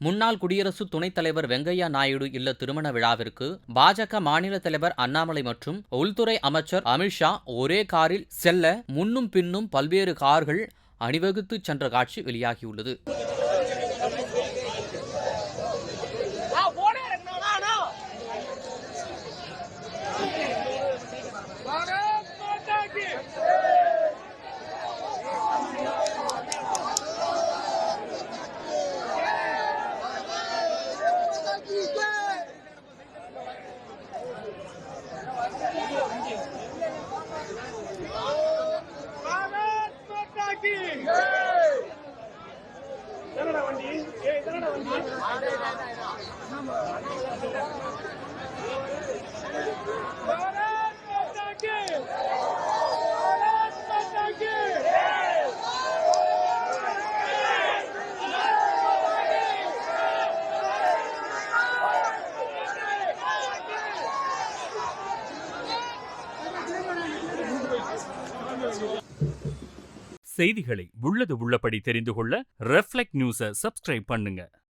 முன்னாள் குடியரசு துணைத் தலைவர் வெங்கையா நாயுடு இல்ல திருமண விழாவிற்கு பாஜக மாநில தலைவர் அண்ணாமலை மற்றும் உள்துறை அமைச்சர் அமித்ஷா ஒரே காரில் செல்ல முன்னும் பின்னும் பல்வேறு கார்கள் அணிவகுத்து சென்ற காட்சி வெளியாகியுள்ளது. செய்திகளை உள்ளது உள்ளபடி தெரிந்து கொள்ள ரெஃப்ளெக்ட் நியூஸை சப்ஸ்கிரைப் பண்ணுங்க.